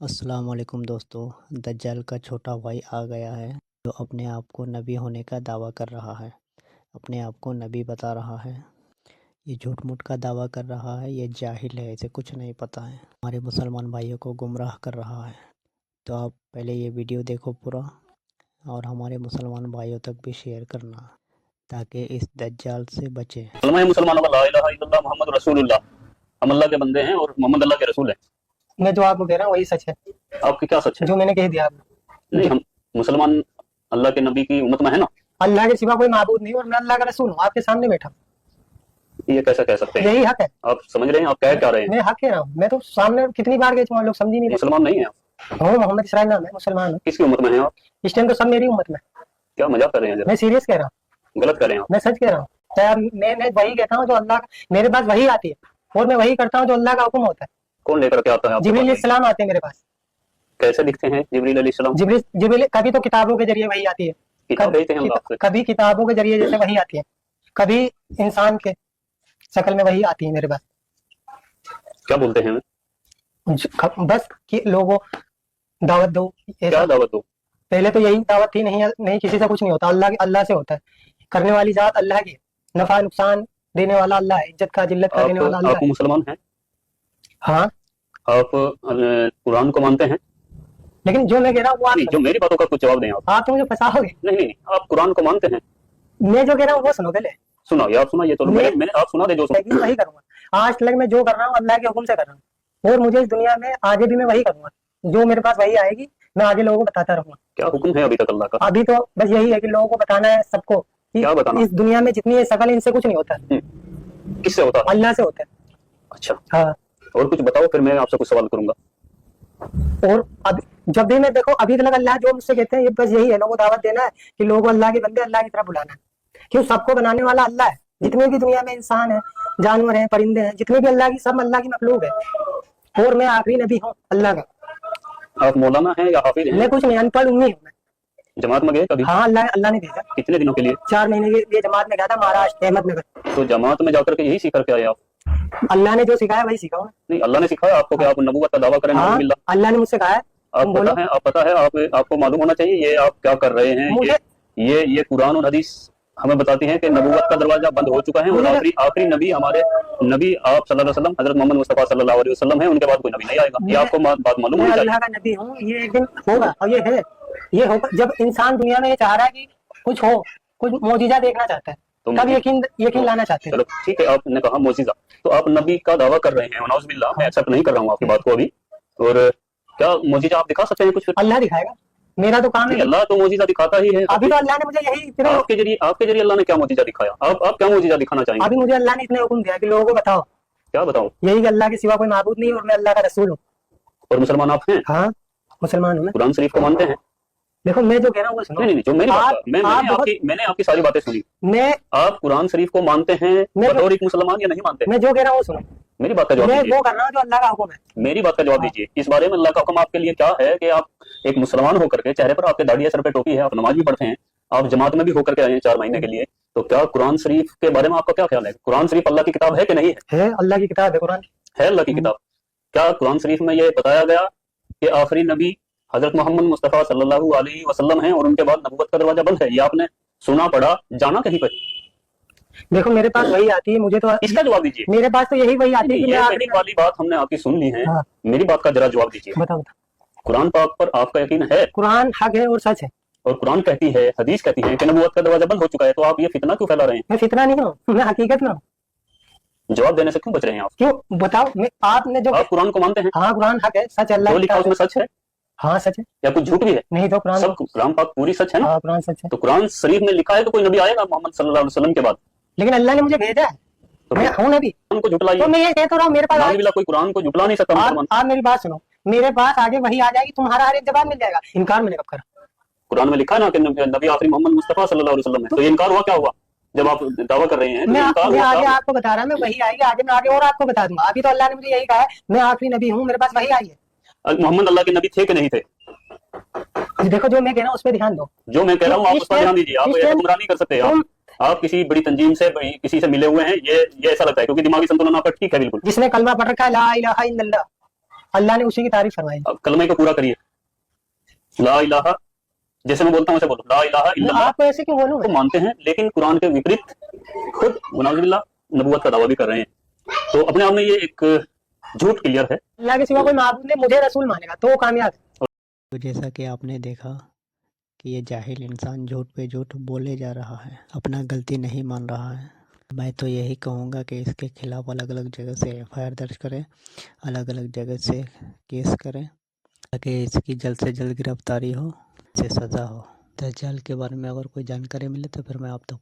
अस्सलाम वालेकुम दोस्तों। दज्जाल का छोटा भाई आ गया है जो अपने आप को नबी होने का दावा कर रहा है, अपने आप को नबी बता रहा है। ये झूठ मूठ का दावा कर रहा है, ये जाहिल है, इसे कुछ नहीं पता है, हमारे मुसलमान भाइयों को गुमराह कर रहा है। तो आप पहले ये वीडियो देखो पूरा और हमारे मुसलमान भाइयों तक भी शेयर करना ताकि इस दज्जाल से बचें। कलमा है मुसलमानों का ला इलाहा इल्लल्लाह मोहम्मद रसूलुल्लाह। हम अल्लाह के बंदे हैं और मोहम्मद अल्लाह के रसूल हैं। मैं जो आपको कह रहा हूँ वही सच है, आपकी क्या सच है? जो मैंने कह दिया आपको। नहीं, हम मुसलमान अल्लाह के नबी की उम्मत में है ना। अल्लाह के सिवा कोई माबूद नहीं और मैं अल्लाह का रसूल हूँ, आपके सामने बैठा हूँ। ये कैसा कह सकते हैं? यही हक है। आप समझ रहे हैं? आप कह क्या रहे हैं? मैं हक कह रहा हूँ, मैं तो सामने कितनी बार गए लोग समझ ही नहीं रहे। मुसलमान नहीं है आप? हूँ, मोहम्मद इसराइल नाम है, मुसलमान हूँ। किसकी उम्मत में हैं आप? इस टाइम तो सब मेरी उम्मत में। क्या मजाक कर रहे हैं? जरा मैं सीरियस कह रहा हूँ, गलत कर रहे हैं आप। मैं सच कह रहा हूँ। मैं वही कहता हूँ जो अल्लाह, मेरे पास वही आती है और मैं वही करता हूँ जो अल्लाह का हुक्म होता है। कौन लेकर के आता है आपके जिब्रील पास? इस्लाम आते हैं मेरे पास। कैसे दिखते हैं जिब्रील अलैहिस्सलाम? जिब्रील कभी तो किताबों के जरिए वही आती है, किताब भेजते हैं अल्लाह से। कभी किताबों के जरिए जैसे वही आती है, कभी इंसान के शक्ल में वही आती है मेरे पास। क्या बोलते हैं? बस कि लोगों दावत दो। क्या दावत दो? पहले तो यही दावत थी, नहीं किसी से कुछ नहीं होता, अल्लाह से होता है। करने वाली जात अल्लाह की, नफा नुकसान देने वाला अल्लाह है, इज्जत का जिल्लत का देने वाला अल्लाह आप है। मुसलमान हैं? हाँ, आप कुरान को मानते हैं? लेकिन जो मैं कह रहा हूँ वो आप जो मेरी बातों का कुछ जवाब दें आप। आप तो मुझे फंसाओगे। नहीं, आप कुरान को मानते हैं? मैं जो कह रहा हूँ वो सुनो पहले। सुनाइए, आप सुनाइए तो। मैंने आप सुना दे जो सुना। वही करूंगा, आज तक मैं जो कर रहा हूँ अल्लाह के हुक्म से कर रहा हूँ और मुझे इस दुनिया में आगे भी मैं वही करूंगा। जो मेरे पास वही आएगी मैं आगे लोगों को बताता रहूंगा। क्या हुक्म है अभी तक अल्लाह का? अभी तो बस यही है कि लोगों को बताना है सबको कि क्या बताना? इस दुनिया में जितनी शकल इनसे कुछ नहीं होता, किससे होता है? अल्लाह से होता है। अच्छा, हाँ, और कुछ बताओ, फिर मैं आपसे कुछ सवाल करूंगा। और अब जब भी मैं देखो अभी तक अल्लाह जो मुझसे कहते हैं ये बस यही है, लोगों को दावत देना है कि लोगों को अल्लाह के बंदे अल्लाह की तरफ बुलाना है। क्यों? सबको बनाने वाला अल्लाह है। जितने भी दुनिया में इंसान है, जानवर हैं, परिंदे हैं, जितने भी अल्लाह की, सब अल्लाह की मखलूक है और मैं आखिरी नबी हूँ अल्लाह का। आप मौलाना हैं या हाफिज हैं? मैं कुछ नहीं, अनपढ़ उम्मी हूँ मैं। जमात में गए कभी? हाँ, अल्लाह ने भेजा। कितने दिनों के लिए? 4 महीने के लिए जमात में गया था, महाराष्ट्र अहमदनगर। तो जमात में जाकर के यही सीख करके आए आप? अल्लाह ने जो सिखाया वही सीखा हूँ। नहीं, अल्लाह ने सिखाया आपको कि आप नबूवत का दावा करें? हाँ, अल्लाह ने मुझसे कहा है। आप पता है आपको मालूम होना चाहिए ये आप क्या कर रहे हैं। ये कुरान और हदीस हमें बताती हैं कि नबूवत का दरवाजा बंद हो चुका है और आखिरी नबी हमारे नबी आप सल्लल्लाहु अलैहि वसल्लम हजरत मोहम्मद मुस्तफा सल्लल्लाहु अलैहि वसल्लम है। उनके बाद कोई नबी नहीं आएगा। ये आपको बात मालूम होनी चाहिए। अल्लाह का नबी हूँ, ये एक दिन होगा और ये होगा जब इंसान दुनिया में ये चाह रहा है कि कुछ हो, कुछ मोजिजा देखना चाहता है, तब यकीन लाना चाहते हैं। चलो ठीक है, आपने कहा मोजिजा, तो आप नबी का दावा कर रहे हैं। नौजुबिल्लाह, मैं एक्सेप्ट नहीं कर रहा हूँ आपकी बात को अभी। और क्या मोजिजा आप दिखा सकते हैं कुछ? अल्लाह दिखाएगा, मेरा तो काम है। अल्लाह तो मोजिजा दिखाता ही है। अभी तो अल्लाह ने मुझे यही आपके जरिए अल्लाह ने क्या मोजिजा दिखाया? आप क्या मोजिजा दिखाना चाहेंगे? अभी मुझे अल्लाह ने इतने हुक्म दिया कि लोगों को बताओ। क्या बताओ? यही कि अल्लाह के सिवा कोई माबूद नहीं और मैं अल्लाह का रसूल हूँ। और मुसलमान आप हैं? हाँ, मुसलमान हूँ मैं। कुरान शरीफ को मानते हैं? देखो मैं जो कह रहा हूँ वो सुनो। नहीं, जो मेरी बात मैंने आपकी सारी बातें सुनी। आप कुरान शरीफ को मानते हैं बतौर एक मुसलमान या नहीं मानते? मैं जो कह रहा हूँ सुनो, मेरी बात का जवाब दीजिए। मैं वो कर रहा हूँ जो अल्लाह का हुक्म है। मेरी बात का जवाब दीजिए। इस बारे में अल्लाह का हुक्म आपके लिए क्या है कि आप एक मुसलमान होकर के, चेहरे पर आपके दाढ़ी है, सर पे टोपी है, आप नमाज भी पढ़ते हैं, आप जमात में भी होकर के आए हैं 4 महीने के लिए, तो क्या कुरान शरीफ के बारे में आपका क्या ख्याल है? कुरान शरीफ अल्लाह की किताब है कि नहीं है? है, अल्लाह की किताब है, कुरान है अल्लाह की किताब। क्या कुरान शरीफ में ये बताया गया कि आखिरी नबी हजरत मोहम्मद मुस्तफा सल्लल्लाहु अलैहि वसल्लम हैं और उनके बाद नबूवत का दरवाजा बंद है? ये आपने सुना, पढ़ा, जाना कहीं पर? देखो मेरे पास वही आती है, मुझे तो इसका जवाब दीजिए। मेरे पास तो यही वही आती है। मेरी वाली बात हमने आपकी सुन ली है। हाँ। मेरी बात का जरा जवाब दीजिए। बताओ। कुरान पाक पर आपका यकीन है? कुरान हक है और सच है। और कुरान कहती है, हदीस कहती है कि नबूवत का दरवाजा बंद हो चुका है, तो आप ये फितना क्यों फैला रहे हैं? मैं फितना नहीं हूँ, मैं हकीकत में हूँ। जवाब देने से क्यों बच रहे हैं आप? क्यों बताओ? आपने जो आप कुरान को मानते हैं? हाँ, कुरान हक है, सच, अल्लाह जो लिखा उसमें सच है? हाँ सच है। या कुछ झूठ भी है? नहीं, तो कुरान सब कुरान पाक पूरी सच है ना? हाँ, कुरान सच है। तो कुरान शरीफ में लिखा है तो कोई नबी आएगा मोहम्मद सल्लल्लाहु अलैहि वसल्लम के बाद? लेकिन अल्लाह ने मुझे भेजा है, तो मैं हूँ नबी। उनको झुटलाइए। तो मैं ये कहता हूँ, मेरे पास कोई कुरान को झुटला नहीं सकता। आप मेरी बात सुनो, मेरे पास आगे वही आ जाएगी, तुम्हारा हर एक जवाब मिल जाएगा। इनकार मैंने कब करा? कुरान में लिखा है ना कि नबी आखिरी मोहम्मद मुस्तफा सल्लल्लाहु अलैहि वसल्लम है, तो ये इनकार हुआ? क्या हुआ जब आप दावा कर रहे हैं? मैं आगे आपको बता रहा हूँ, मैं वही आएगी आगे, मैं आगे और आपको बता दूंगा। अभी तो अल्लाह ने मुझे यही कहा है, मैं आखिरी नबी हूँ, मेरे पास वही आई है। मोहम्मद अल्लाह के नबी थे कि नहीं थे? देखो जो मैं कह रहा हूँ उस पर ध्यान दो। जो मैं कह रहा हूँ आप उस पर ध्यान दीजिए। आप ऐसा गुमराह नहीं कर सकते। आप किसी बड़ी तंजीम से, किसी से मिले हुए हैं, ये ऐसा लगता है, क्योंकि दिमागी संतुलन आपका ठीक है बिल्कुल। जिसने कलमा पढ़ रखा है ला इलाहा इल्लल्लाह, अल्लाह ने उसी की तारीफ फरमाई। अब कलमे को पूरा करिए, ला इलाहा, जैसे मैं बोलता हूँ वैसे बोलो, ला इलाहा इल्लल्लाह। आपको ऐसे क्यों बोलूं? तो मानते हैं, लेकिन कुरान के विपरीत खुद वनाउजुबिल्लाह नबूवत का दावा भी कर रहे हैं। तो अपने आप में ये एक झूठ क्लियर है। अल्लाह के सिवा कोई माबूद नहीं, मुझे रसूल मानेगा तो वो कामयाब है। तो जैसा कि आपने देखा कि ये जाहिल इंसान झूठ पे झूठ बोले जा रहा है, अपना गलती नहीं मान रहा है। मैं तो यही कहूँगा कि इसके खिलाफ़ अलग अलग जगह से एफआईआर दर्ज करें, अलग अलग जगह से केस करें, ताकि इसकी जल्द से जल्द गिरफ्तारी हो, से सज़ा हो। दज्जाल के बारे में अगर कोई जानकारी मिले तो फिर मैं आप तक